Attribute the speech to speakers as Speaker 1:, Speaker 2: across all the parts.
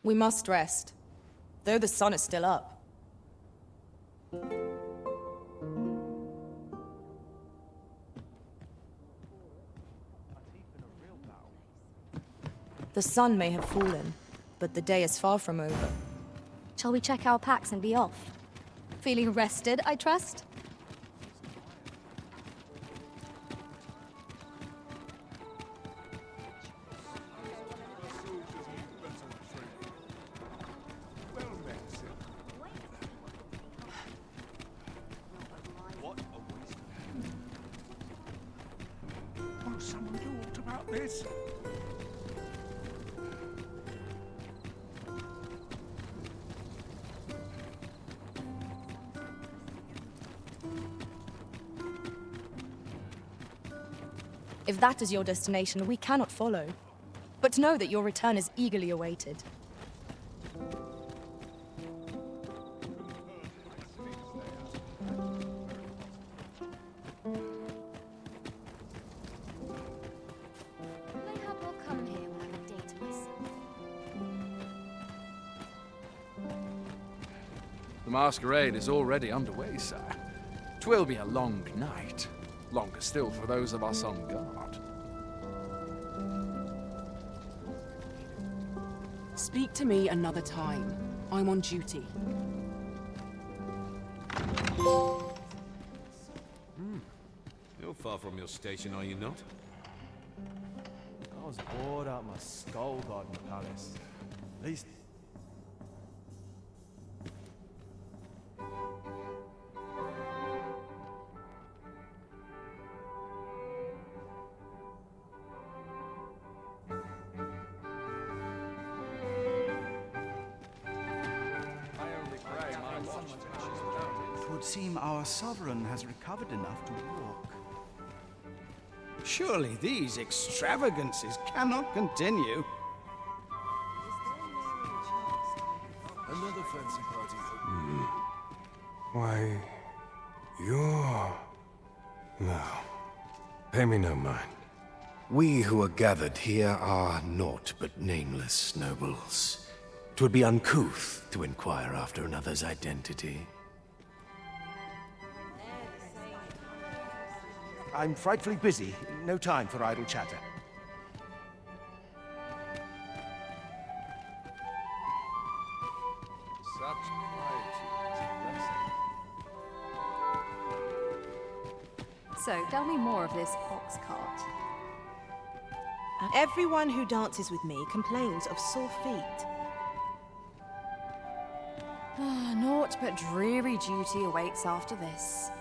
Speaker 1: We must rest, though the sun is still up. The sun may have fallen, but the day is far from over.
Speaker 2: Shall we check our packs and be off? Feeling rested, I trust?
Speaker 3: Will someone do aught about this?
Speaker 1: If that is your destination, we cannot follow. But know that your return is eagerly awaited.
Speaker 2: Mayhap I'll come here when I've a day to myself.
Speaker 4: The masquerade is already underway, sir. 'Twill be a long night. Longer still for those of us on guard.
Speaker 5: Speak to me another time. I'm on duty.
Speaker 6: You're far from your station, are you not?
Speaker 7: I was bored out my skull guarding the palace. At least...
Speaker 3: It would seem our sovereign has recovered enough to walk.
Speaker 8: Surely these extravagances cannot continue.
Speaker 7: Another fancy party.
Speaker 9: Why, you're... No. Pay me no mind. We who are gathered here are naught but nameless nobles. 'Twould be uncouth to inquire after another's identity.
Speaker 8: I'm frightfully busy. No time for idle chatter.
Speaker 4: Such quietude is a blessing.
Speaker 2: So, tell me more of this ox cart.
Speaker 10: Everyone who dances with me complains of sore feet.
Speaker 2: Naught but dreary duty awaits after this.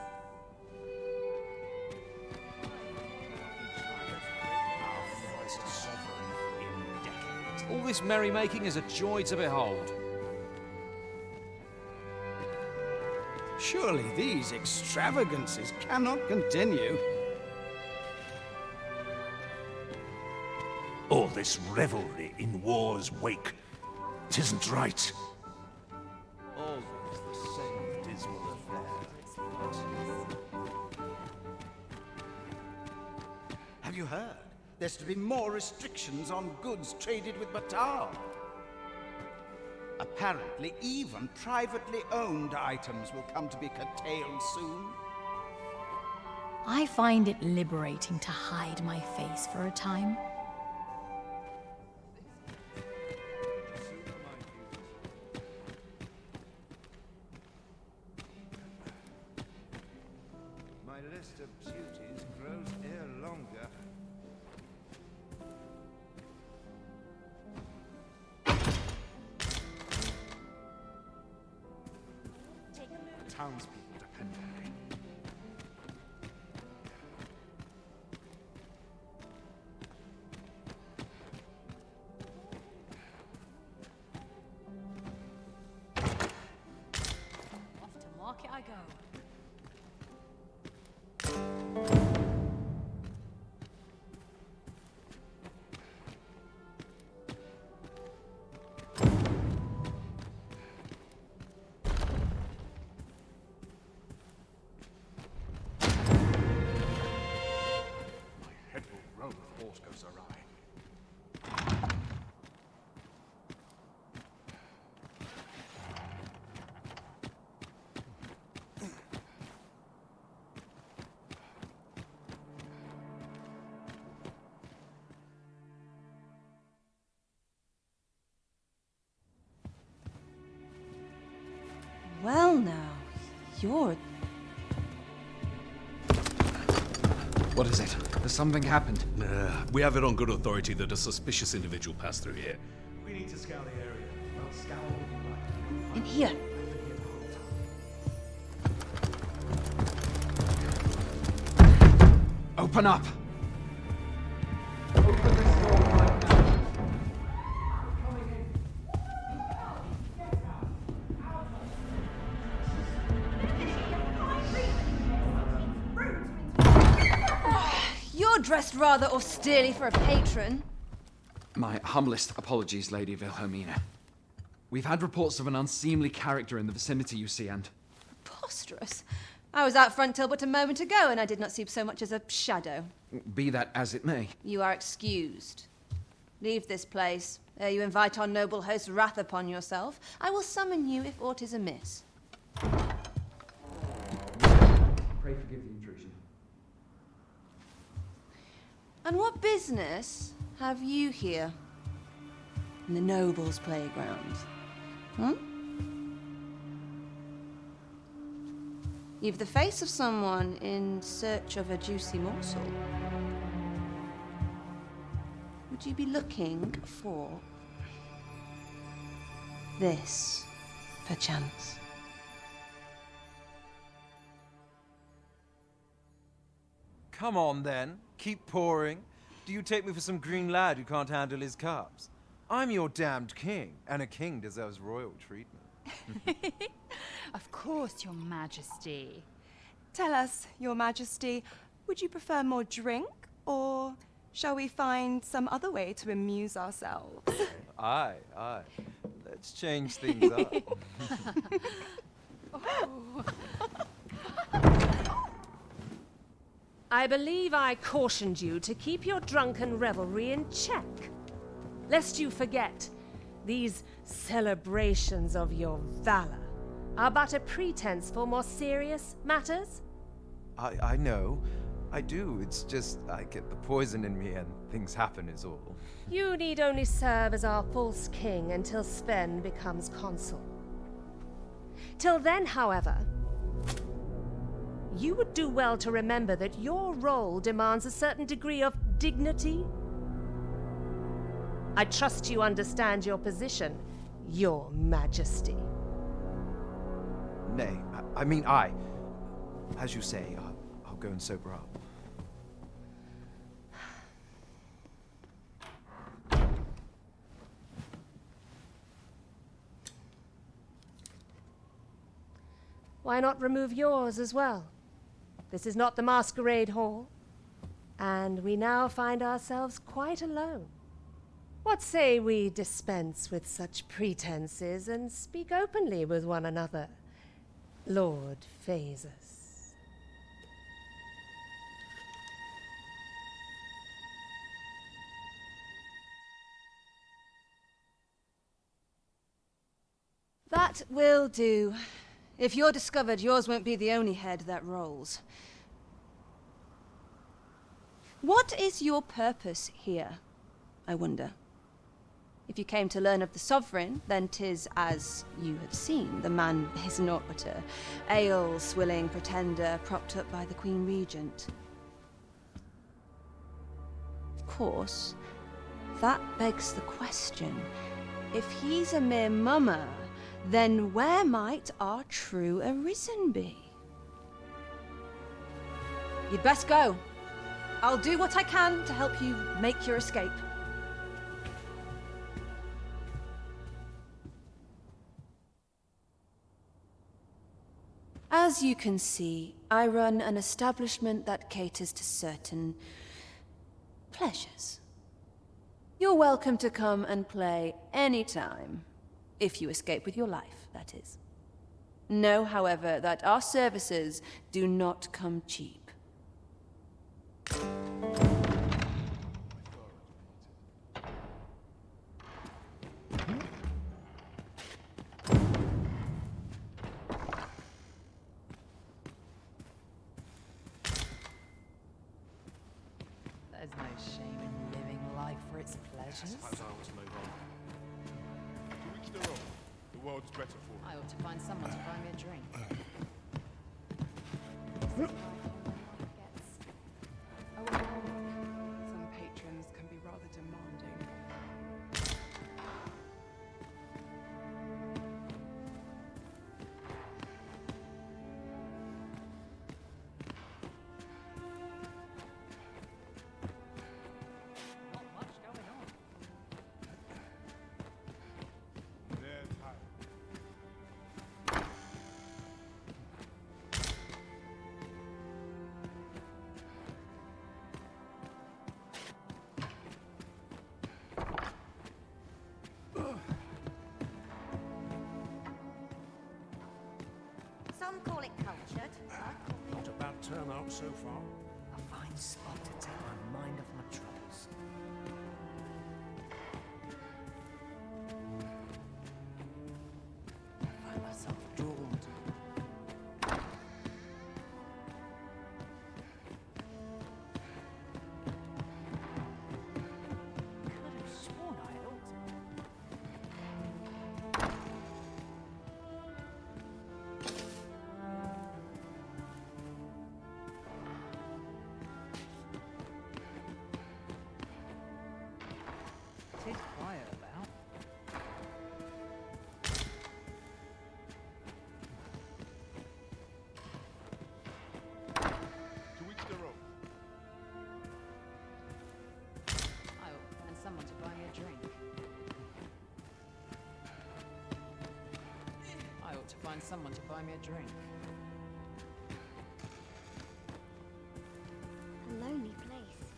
Speaker 6: All this merrymaking is a joy to behold.
Speaker 8: Surely these extravagances cannot continue.
Speaker 3: All this revelry in war's wake. 'Tisn't right.
Speaker 7: Always the same dismal affair.
Speaker 8: Have you heard? There's to be more restrictions on goods traded with Batal. Apparently, even privately owned items will come to be curtailed soon.
Speaker 11: I find it liberating to hide my face for a time.
Speaker 3: My list of duties grows ere longer. Townspeople depend on me.
Speaker 11: Off to market I go.
Speaker 3: Head will roll if horse goes awry.
Speaker 10: Well now, you're...
Speaker 4: What is it? Has something happened?
Speaker 12: We have it on good authority that a suspicious individual passed through here.
Speaker 7: We need to scour the area. Well, scour would be right.
Speaker 10: in here.
Speaker 4: Open up!
Speaker 10: You're dressed rather austerely for a patron.
Speaker 4: My humblest apologies, Lady Wilhelmina. We've had reports of an unseemly character in the vicinity, you see, and...
Speaker 10: Preposterous. I was out front till but a moment ago, and I did not see so much as a shadow.
Speaker 4: Be that as it may.
Speaker 10: You are excused. Leave this place, ere you invite our noble host's wrath upon yourself. I will summon you if aught is amiss.
Speaker 4: Pray forgive the intrusion.
Speaker 10: And what business have you here? In the nobles' playground? You've the face of someone in search of a juicy morsel. Would you be looking for this, perchance?
Speaker 6: Come on, then. Keep pouring. Do you take me for some green lad who can't handle his cups? I'm your damned king, and a king deserves royal treatment.
Speaker 13: Of course, Your Majesty.
Speaker 14: Tell us, Your Majesty, would you prefer more drink, or shall we find some other way to amuse ourselves?
Speaker 6: Aye. Let's change things up.
Speaker 15: I believe I cautioned you to keep your drunken revelry in check. Lest you forget, these celebrations of your valor are but a pretense for more serious matters.
Speaker 6: I know. I do. It's just I get the poison in me and things happen is all.
Speaker 15: You need only serve as our false king until Sven becomes consul. Till then, however, you would do well to remember that your role demands a certain degree of dignity. I trust you understand your position, Your Majesty.
Speaker 6: Nay, as you say, I'll go and sober up.
Speaker 15: Why not remove yours as well? This is not the masquerade hall, and we now find ourselves quite alone. What say we dispense with such pretenses and speak openly with one another, Lord Phasus?
Speaker 10: That will do. If you're discovered, yours won't be the only head that rolls. What is your purpose here, I wonder? If you came to learn of the Sovereign, then 'tis as you have seen. The man is naught but a ale-swilling pretender propped up by the Queen Regent. Of course, that begs the question. If he's a mere mummer, then where might our true Arisen be? You'd best go. I'll do what I can to help you make your escape. As you can see, I run an establishment that caters to certain pleasures. You're welcome to come and play anytime. If you escape with your life, that is. Know, however, that our services do not come cheap.
Speaker 13: There's no shame in living life for its pleasures.
Speaker 12: I suppose I always move on. To which thereof, the
Speaker 16: world's better for
Speaker 13: I ought to find someone to buy me a drink.
Speaker 5: Some patrons can be rather demanding.
Speaker 7: Not much going on.
Speaker 16: There's high.
Speaker 17: Some call it cultured.
Speaker 9: Not a bad turnout so far.
Speaker 7: A fine spot to take my mind off my troubles. I find myself drawn to could have sworn I had altered. Tis quiet about.
Speaker 16: To each their own.
Speaker 13: I ought to find someone to buy me a drink. I ought to find someone to buy me a drink.
Speaker 2: A lonely place.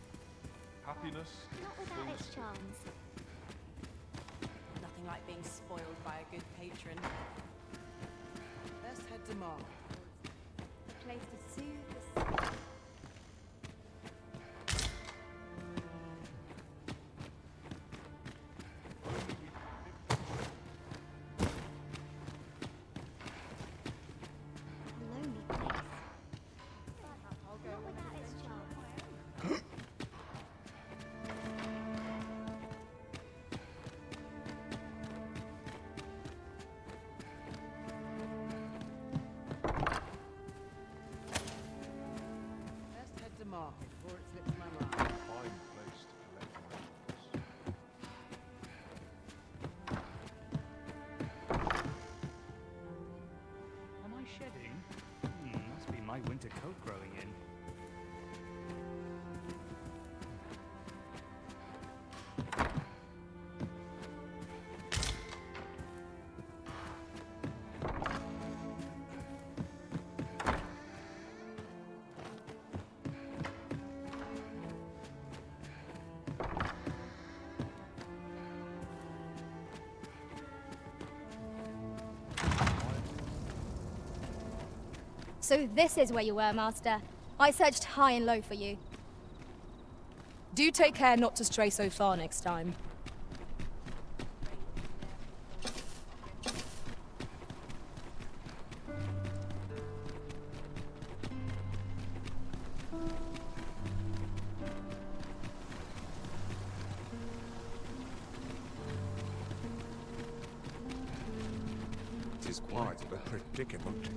Speaker 16: Happiness.
Speaker 2: Not without its charms.
Speaker 5: Nothing like being spoiled by a good patron. Let's head to Mar.
Speaker 2: A place to soothe the soul. A lonely place. Not without its charms.
Speaker 5: Let's head to market before it slips my mind.
Speaker 16: Fine place to collect my
Speaker 7: Am I shedding? Must be my winter coat growing in.
Speaker 2: So this is where you were, Master. I searched high and low for you.
Speaker 1: Do take care not to stray so far next time.
Speaker 9: It is quite a predicament.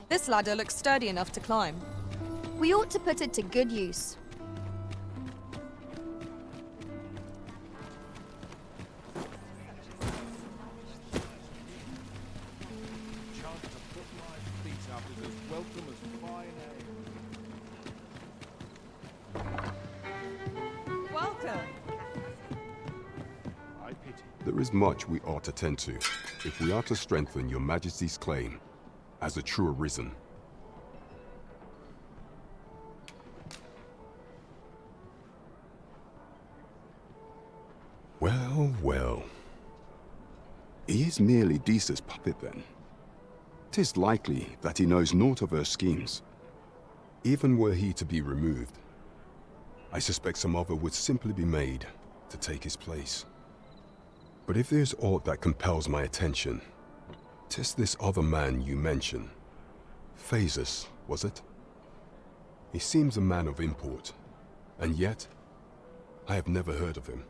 Speaker 1: This ladder looks sturdy enough to climb.
Speaker 2: We ought to put it to good use.
Speaker 16: chance to put my feet up is as welcome as fine ale.
Speaker 14: Welcome.
Speaker 16: I pity.
Speaker 18: There is much we ought to tend to, if we are to strengthen your Majesty's claim as a true arisen. Well, well. He is merely Disa's puppet then. 'Tis likely that he knows naught of her schemes. Even were he to be removed, I suspect some other would simply be made to take his place. But if there's aught that compels my attention, 'tis this other man you mention. Phasus, was it? He seems a man of import, and yet I have never heard of him.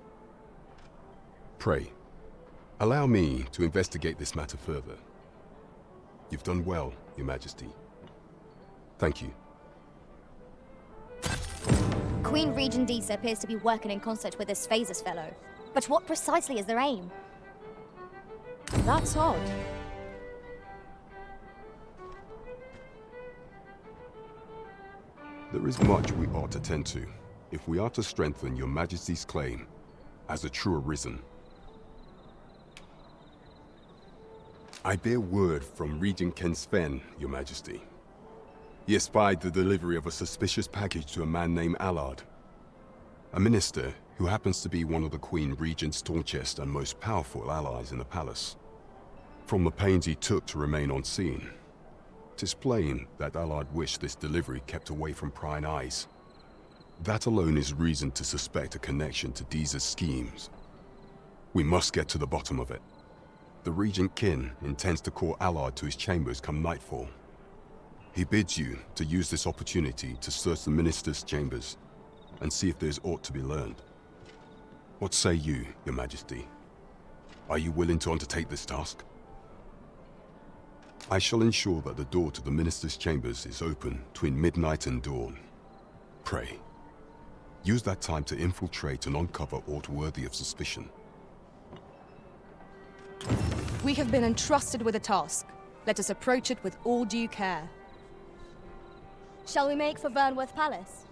Speaker 18: Pray, allow me to investigate this matter further. You've done well, Your Majesty. Thank you.
Speaker 2: Queen Regent Disa appears to be working in concert with this Phases fellow. But what precisely is their aim?
Speaker 1: That's odd.
Speaker 18: There is much we ought to tend to if we are to strengthen Your Majesty's claim as a true Arisen. I bear word from Regent Ken Sven, Your Majesty. He espied the delivery of a suspicious package to a man named Allard, a minister who happens to be one of the Queen Regent's staunchest and most powerful allies in the palace. From the pains he took to remain on scene, 'tis plain that Allard wished this delivery kept away from prying eyes. That alone is reason to suspect a connection to Disa's schemes. We must get to the bottom of it. The Regent Kin intends to call Allard to his chambers come nightfall. He bids you to use this opportunity to search the minister's chambers and see if there's aught to be learned. What say you, Your Majesty? Are you willing to undertake this task? I shall ensure that the door to the minister's chambers is open between midnight and dawn. Pray, use that time to infiltrate and uncover aught worthy of suspicion.
Speaker 1: We have been entrusted with a task. Let us approach it with all due care.
Speaker 2: Shall we make for Vernworth Palace?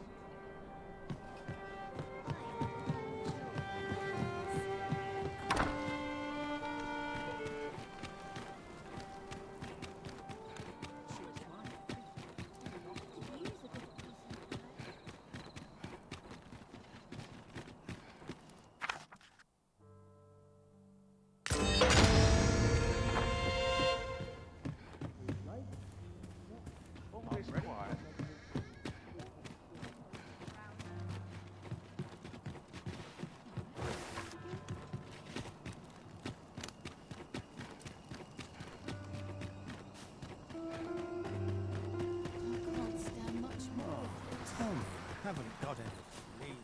Speaker 3: Haven't got any.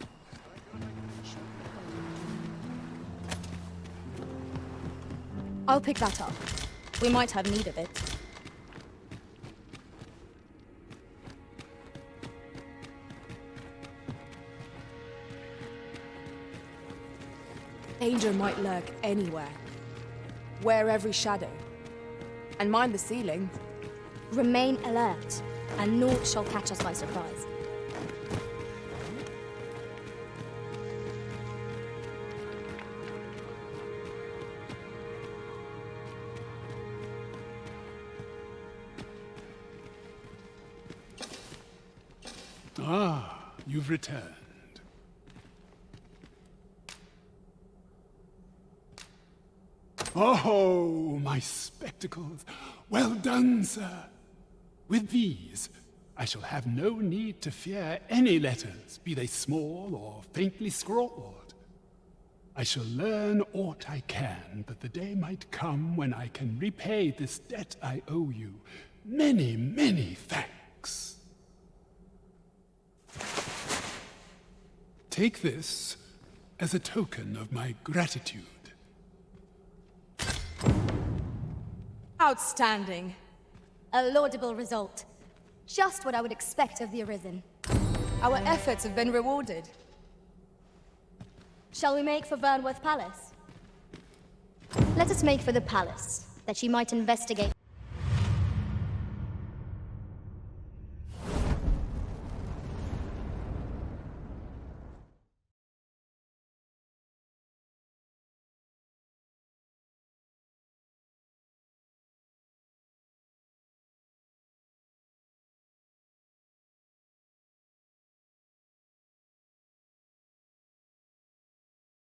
Speaker 1: I'll pick that up. We might have need of it.
Speaker 5: Danger might lurk anywhere. Wear every shadow. And mind the ceiling.
Speaker 2: Remain alert, and naught shall catch us by surprise.
Speaker 17: Ah, you've returned. Oh, my spectacles. Well done, sir. With these, I shall have no need to fear any letters, be they small or faintly scrawled. I shall learn aught I can, that the day might come when I can repay this debt I owe you. Many, many thanks. Take this as a token of my gratitude.
Speaker 1: Outstanding.
Speaker 2: A laudable result. Just what I would expect of the Arisen.
Speaker 1: Our efforts have been rewarded.
Speaker 2: Shall we make for Vernworth Palace? Let us make for the palace, that she might investigate.